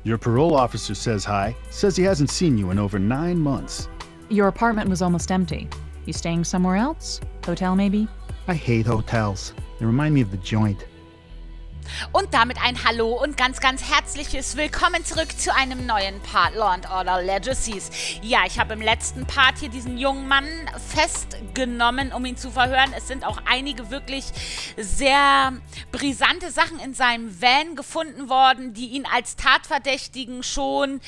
Your parole officer says hi, says he hasn't seen you in over 9 months. Your apartment was almost empty. You staying somewhere else? Hotel, maybe? I hate hotels. They remind me of the joint. Und damit ein Hallo und ganz, ganz herzliches Willkommen zurück zu einem neuen Part Law & Order Legacies. Ja, ich habe im letzten Part hier diesen jungen Mann festgenommen, um ihn zu verhören. Es sind auch einige wirklich sehr brisante Sachen in seinem Van gefunden worden, die ihn als Tatverdächtigen schon,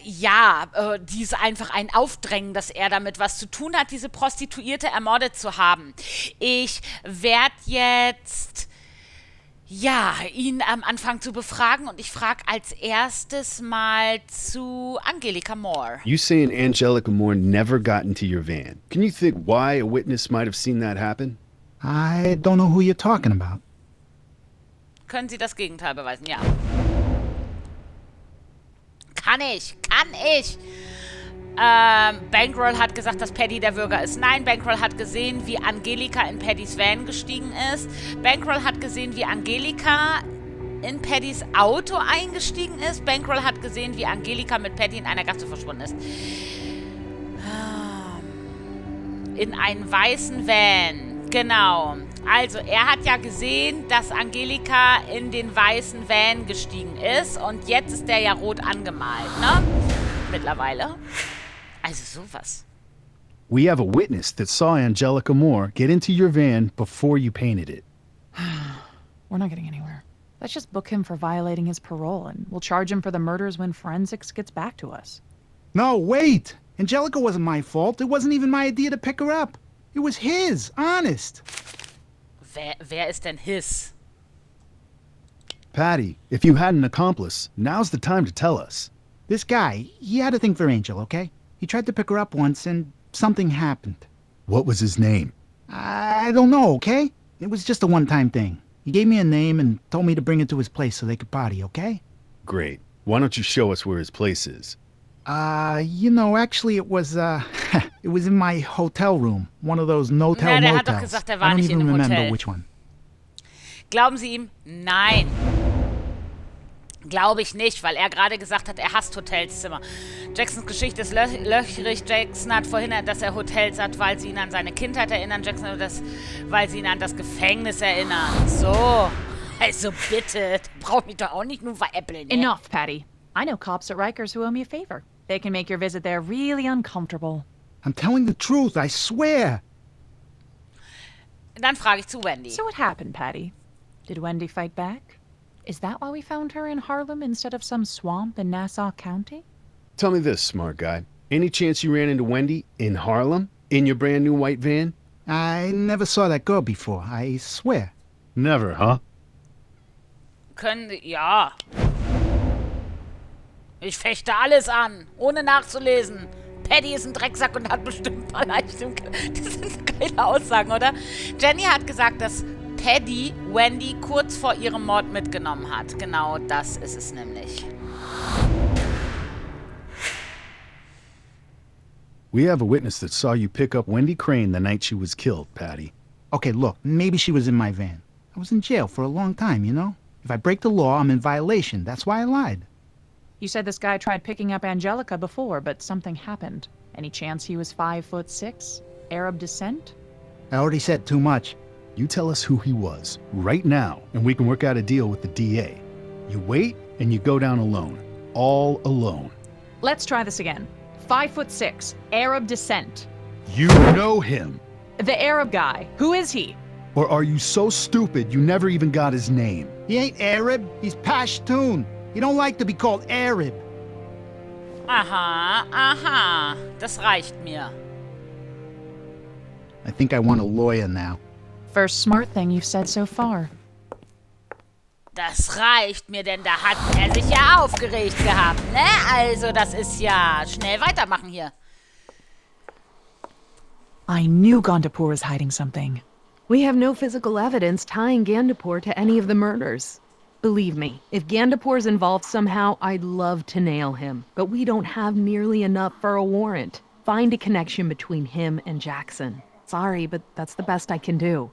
die ist einfach ein Aufdrängen, dass er damit was zu tun hat, diese Prostituierte ermordet zu haben. Ich werde jetzt ihn am Anfang zu befragen und ich frage als erstes mal zu Angelika Moore. You saying Angelica Moore never got into your van. Can you think why a witness might have seen that happen? I don't know who you're talking about. Können Sie das Gegenteil beweisen? Ja. Kann ich. Bankroll hat gesagt, dass Paddy der Würger ist. Nein, Bankroll hat gesehen, wie Angelika in Paddys Van gestiegen ist. Bankroll hat gesehen, wie Angelika in Paddys Auto eingestiegen ist. Bankroll hat gesehen, wie Angelika mit Paddy in einer Gasse verschwunden ist. In einen weißen Van. Genau. Also, er hat ja gesehen, dass Angelika in den weißen Van gestiegen ist. Und jetzt ist der ja rot angemalt, ne? Mittlerweile. Also sowas. We have a witness that saw Angelica Moore get into your van before you painted it. We're not getting anywhere. Let's just book him for violating his parole, and we'll charge him for the murders when forensics gets back to us. No, wait! Angelica wasn't my fault. It wasn't even my idea to pick her up. It was his, honest. Wer ist denn his? Patty, if you had an accomplice, now's the time to tell us. This guy, he had a thing for Angel, okay? He tried to pick her up once and something happened. What was his name? I don't know, okay? It was just a one-time thing. He gave me a name and told me to bring it to his place so they could party, okay? Great. Why don't you show us where his place is? Actually it was, it was in my hotel room. One of those no-tell Der motels. hat doch gesagt, er I war don't nicht in even einem remember Hotel. which one. Glauben Sie ihm? Nein. Glaube ich nicht, weil er gerade gesagt hat, er hasst Hotelzimmer. Jacksons Geschichte ist löchrig. Jackson hat vorhin, dass er Hotels hat, weil sie ihn an seine Kindheit erinnern. Jackson, weil sie ihn an das Gefängnis erinnern. So, also bitte, braucht mich doch auch nicht nur veräppeln. Enough, Patty. I know cops at Rikers who owe me a favor. They can make your visit there really uncomfortable. I'm telling the truth, I swear. Dann frage ich zu Wendy. So what happened, Patty? Did Wendy fight back? Is that why we found her in Harlem instead of some swamp in Nassau County? Tell me this, smart guy. Any chance you ran into Wendy in Harlem? In your brand new white van? I never saw that girl before, I swear. Never, huh? Ja. Ich fechte alles an, ohne nachzulesen. Paddy ist ein Drecksack und hat bestimmt mal Leichtsinn. Das sind geile Aussagen, oder? Jenny hat gesagt, dass Paddy Wendy kurz vor ihrem Mord mitgenommen hat. Genau das ist es nämlich. We have a witness that saw you pick up Wendy Crane the night she was killed, Patty. Okay, look, maybe she was in my van. I was in jail for a long time, you know? If I break the law, I'm in violation. That's why I lied. You said this guy tried picking up Angelica before, but something happened. Any chance he was 5'6", Arab descent? I already said too much. You tell us who he was, right now, and we can work out a deal with the DA. You wait, and you go down alone. All alone. Let's try this again. 5'6", Arab descent. You know him. The Arab guy. Who is he? Or are you so stupid you never even got his name? He ain't Arab, he's Pashtun. He don't like to be called Arab. Aha. Das reicht mir. I think I want a lawyer now. First smart thing you've said so far. Das reicht mir, denn da hat er sich ja aufgeregt gehabt, ne? Also, das ist ja schnell weitermachen hier. I knew Gondapur was hiding something. We have no physical evidence tying Gandapur to any of the murders. Believe me, if Gandapur's involved somehow, I'd love to nail him. But we don't have nearly enough for a warrant. Find a connection between him and Jackson. Sorry, but that's the best I can do.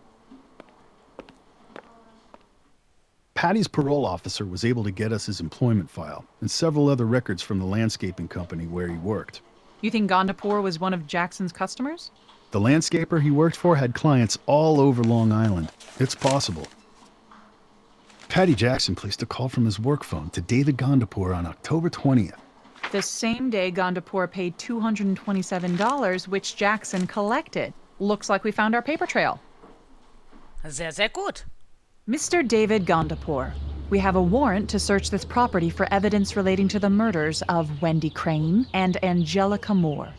Patty's parole officer was able to get us his employment file and several other records from the landscaping company where he worked. You think Gondapur was one of Jackson's customers? The landscaper he worked for had clients all over Long Island. It's possible. Patty Jackson placed a call from his work phone to David Gondapur on October 20th. The same day Gondapur paid $227, which Jackson collected. Looks like we found our paper trail. Sehr, sehr gut. Mr. David Gondapur, we have a warrant to search this property for evidence relating to the murders of Wendy Crane and Angelica Moore.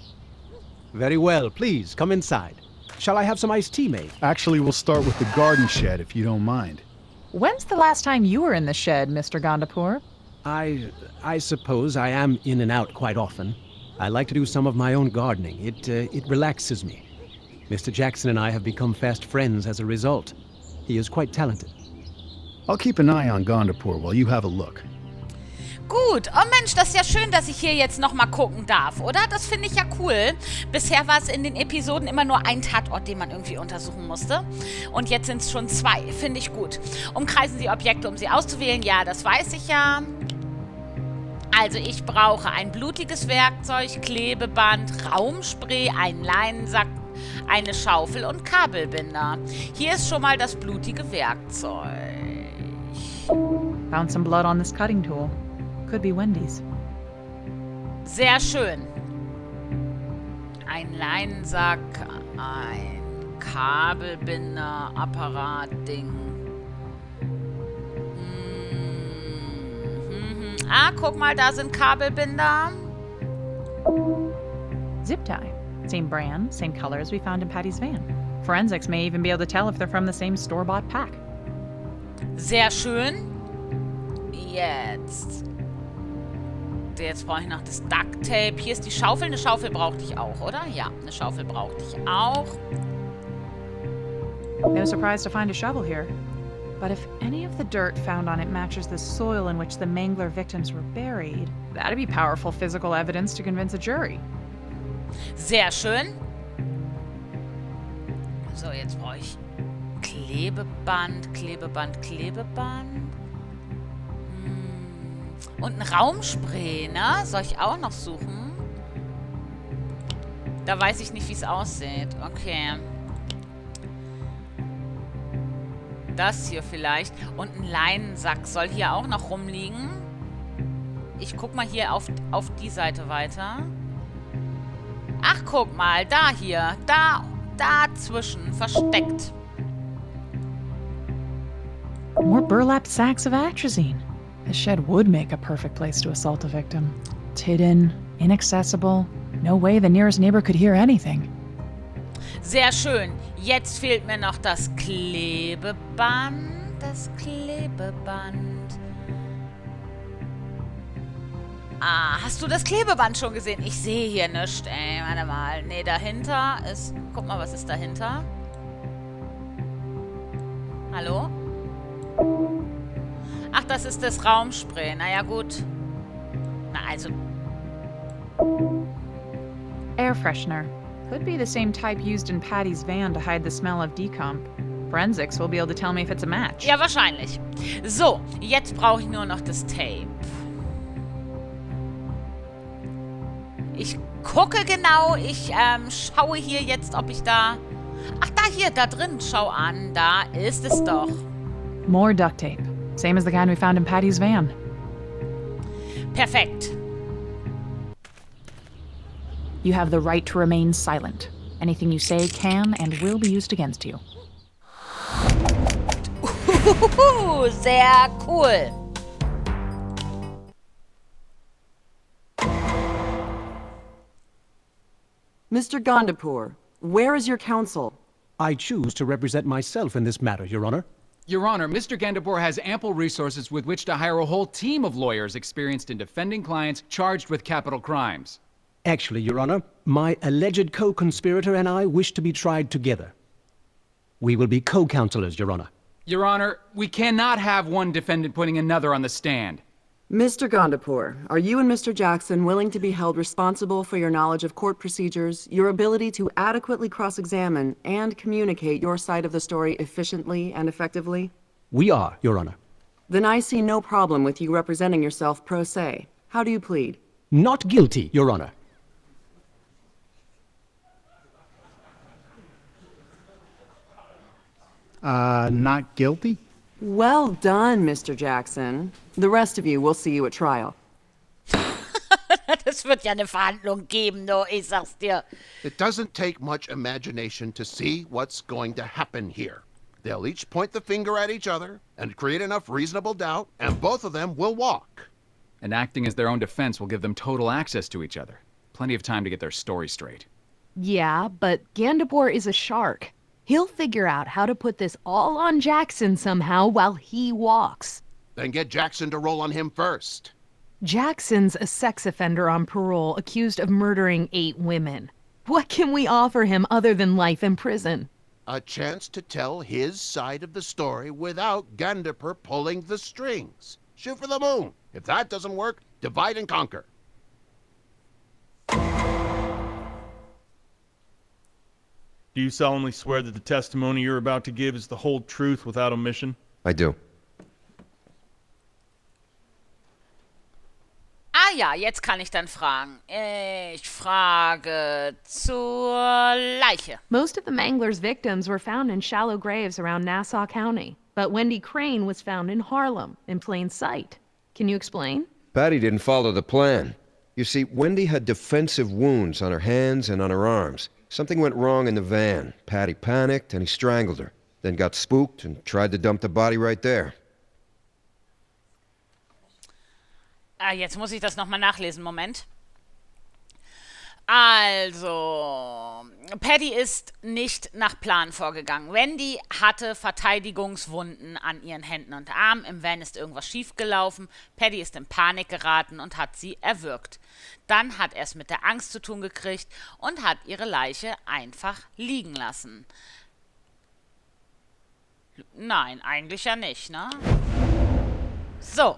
Very well, please, come inside. Shall I have some iced tea made? Actually, we'll start with the garden shed if you don't mind. When's the last time you were in the shed, Mr. Gondapur? I suppose I am in and out quite often. I like to do some of my own gardening. It relaxes me. Mr. Jackson and I have become fast friends as a result. He is quite talented. I'll keep an eye on Gondapur while you have a look. Gut. Oh Mensch, das ist ja schön, dass ich hier jetzt nochmal gucken darf, oder? Das finde ich ja cool. Bisher war es in den Episoden immer nur ein Tatort, den man irgendwie untersuchen musste. Und jetzt sind es schon 2. Finde ich gut. Umkreisen Sie Objekte, um sie auszuwählen? Ja, das weiß ich ja. Also ich brauche ein blutiges Werkzeug, Klebeband, Raumspray, einen Leinensack, eine Schaufel und Kabelbinder. Hier ist schon mal das blutige Werkzeug. Found some blood on this cutting tool. Could be Wendy's. Sehr schön. Ein Leinensack, ein Kabelbinder, Apparatding. Ah, guck mal, da sind Kabelbinder. Zip tie. Same brand, same color as we found in Patty's van. Forensics may even be able to tell if they're from the same store-bought pack. Sehr schön. Jetzt brauche ich noch das Ducktape. Hier ist die Schaufel. Eine Schaufel brauchte ich auch, oder? Ja, eine Schaufel brauchte ich auch. No surprise to find a shovel here. But if any of the dirt found on it matches the soil in which the Mangler victims were buried, that'd be powerful physical evidence to convince a jury. Sehr schön. So, jetzt brauche ich Klebeband. Und ein Raumspray, ne? Soll ich auch noch suchen? Da weiß ich nicht, wie es aussieht. Okay. Das hier vielleicht. Und ein Leinensack soll hier auch noch rumliegen. Ich guck mal hier auf die Seite weiter. Ach, guck mal. Da hier. Dazwischen. Versteckt. More burlap sacks of atrazine. This shed would make a perfect place to assault a victim. It's hidden, inaccessible. No way the nearest neighbor could hear anything. Sehr schön. Jetzt fehlt mir noch das Klebeband. Ah, hast du das Klebeband schon gesehen? Ich sehe hier nichts, ey. Warte mal. Nee, dahinter ist... Guck mal, was ist dahinter? Hallo? Ach, das ist das Raumspray. Naja, gut. Na, also... Air freshener. Could be the same type used in Patty's van to hide the smell of decomp. Forensics will be able to tell me if it's a match. Ja, wahrscheinlich. So, jetzt brauche ich nur noch das Tape. Ich gucke genau. Ich schaue hier jetzt, ob ich da... Ach, da drin. Schau an. Da ist es doch. More duct tape. Same as the kind we found in Patty's van. Perfekt. You have the right to remain silent. Anything you say can and will be used against you. Sehr cool. Mr. Gondapur, where is your counsel? I choose to represent myself in this matter, Your Honor. Your Honor, Mr. Gondapur has ample resources with which to hire a whole team of lawyers experienced in defending clients charged with capital crimes. Actually, Your Honor, my alleged co-conspirator and I wish to be tried together. We will be co-counselors, Your Honor. Your Honor, we cannot have one defendant putting another on the stand. Mr. Gondapur, are you and Mr. Jackson willing to be held responsible for your knowledge of court procedures, your ability to adequately cross-examine, and communicate your side of the story efficiently and effectively? We are, Your Honor. Then I see no problem with you representing yourself pro se. How do you plead? Not guilty, Your Honor. Not guilty? Well done, Mr. Jackson. The rest of you, we'll see you at trial. Das wird ja eine Verhandlung geben, no, ich sag's dir. It doesn't take much imagination to see what's going to happen here. They'll each point the finger at each other and create enough reasonable doubt, and both of them will walk. And acting as their own defense will give them total access to each other. Plenty of time to get their story straight. Yeah, but Gandapour is a shark. He'll figure out how to put this all on Jackson somehow while he walks. Then get Jackson to roll on him first. Jackson's a sex offender on parole accused of murdering 8 women. What can we offer him other than life in prison? A chance to tell his side of the story without Gandapour pulling the strings. Shoot for the moon. If that doesn't work, divide and conquer. Do you solemnly swear that the testimony you're about to give is the whole truth without omission? I do. Ah ja, jetzt kann ich dann fragen. Ich frage zur Leiche. Most of the Mangler's victims were found in shallow graves around Nassau County, but Wendy Crane was found in Harlem, in plain sight. Can you explain? Patty didn't follow the plan. You see, Wendy had defensive wounds on her hands and on her arms. Something went wrong in the van. Patty panicked and he strangled her, then got spooked and tried to dump the body right there. Ah, jetzt muss ich das nochmal nachlesen. Moment. Also, Paddy ist nicht nach Plan vorgegangen. Wendy hatte Verteidigungswunden an ihren Händen und Armen. Im Van ist irgendwas schiefgelaufen. Paddy ist in Panik geraten und hat sie erwürgt. Dann hat er es mit der Angst zu tun gekriegt und hat ihre Leiche einfach liegen lassen. Nein, eigentlich ja nicht, ne? So.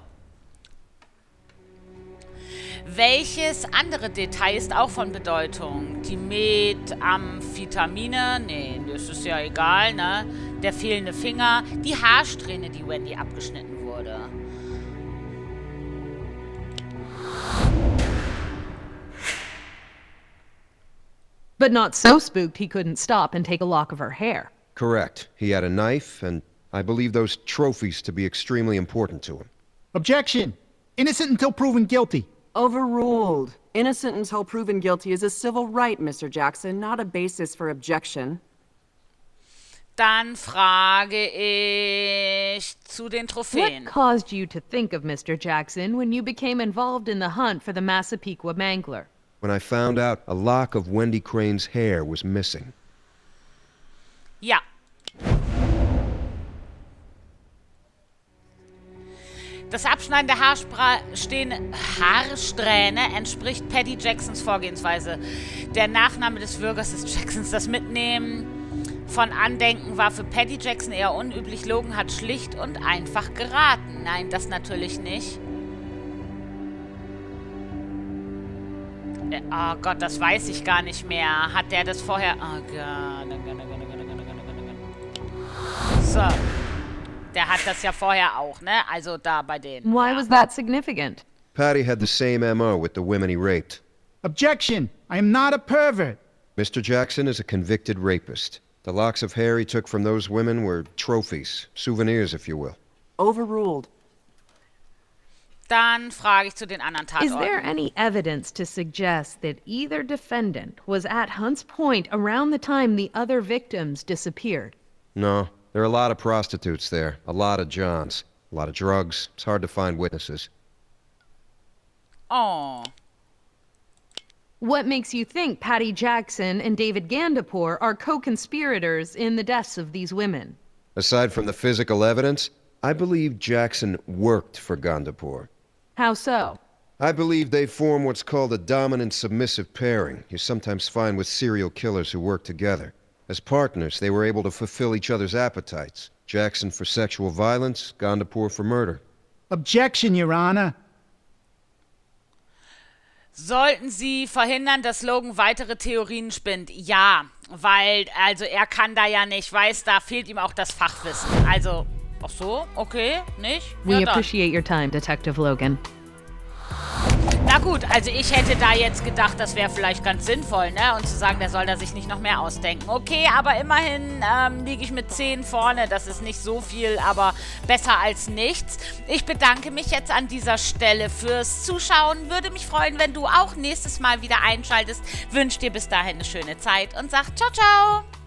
Welches andere Detail ist auch von Bedeutung? Die Methamphetamine? Nee, das ist ja egal, ne? Der fehlende Finger, die Haarsträhne, die Wendy abgeschnitten wurde. But not so spooked he couldn't stop and take a lock of her hair. Correct. He had a knife, and I believe those trophies to be extremely important to him. Objection! Innocent until proven guilty. Overruled. Innocent until proven guilty is a civil right, Mr. Jackson, not a basis for objection. Dann frage ich zu den Trophäen. What caused you to think of Mr. Jackson when you became involved in the hunt for the Massapequa Mangler? When I found out a lock of Wendy Crane's hair was missing. Ja. Das Abschneiden der Haarsträhne entspricht Paddy Jacksons Vorgehensweise. Der Nachname des Würgers ist Jacksons. Das Mitnehmen von Andenken war für Paddy Jackson eher unüblich. Logan hat schlicht und einfach geraten. Nein, das natürlich nicht. Oh Gott, das weiß ich gar nicht mehr. Hat der das vorher... Oh Gott. So. Der hat das ja vorher auch, ne? Also da bei denen. Why was that significant? Patty had the same MO with the women he raped. Objection! I am not a pervert. Mr. Jackson is a convicted rapist. The locks of hair he took from those women were trophies, souvenirs, if you will. Overruled. Dann frage ich zu den anderen Tatorten. Is there any evidence to suggest that either defendant was at Hunt's Point around the time the other victims disappeared? No. There are a lot of prostitutes there, a lot of Johns, a lot of drugs. It's hard to find witnesses. Oh. What makes you think Patty Jackson and David Gandapour are co-conspirators in the deaths of these women? Aside from the physical evidence, I believe Jackson worked for Gandapour. How so? I believe they form what's called a dominant-submissive pairing you sometimes find with serial killers who work together. As partners, they were able to fulfill each other's appetites. Jackson for sexual violence, Gandapour for murder. Objection, Your Honor. Sollten Sie verhindern, dass Logan weitere Theorien spinnt? Ja, weil, also er kann da ja nicht, weiß, da fehlt ihm auch das Fachwissen. Also, Ach so, okay, nicht? We Ja, dann. appreciate your time, Detective Logan. Na gut, also ich hätte da jetzt gedacht, das wäre vielleicht ganz sinnvoll, ne? Und zu sagen, der soll da sich nicht noch mehr ausdenken. Okay, aber immerhin liege ich mit 10 vorne. Das ist nicht so viel, aber besser als nichts. Ich bedanke mich jetzt an dieser Stelle fürs Zuschauen. Würde mich freuen, wenn du auch nächstes Mal wieder einschaltest. Wünsche dir bis dahin eine schöne Zeit und sag ciao, ciao.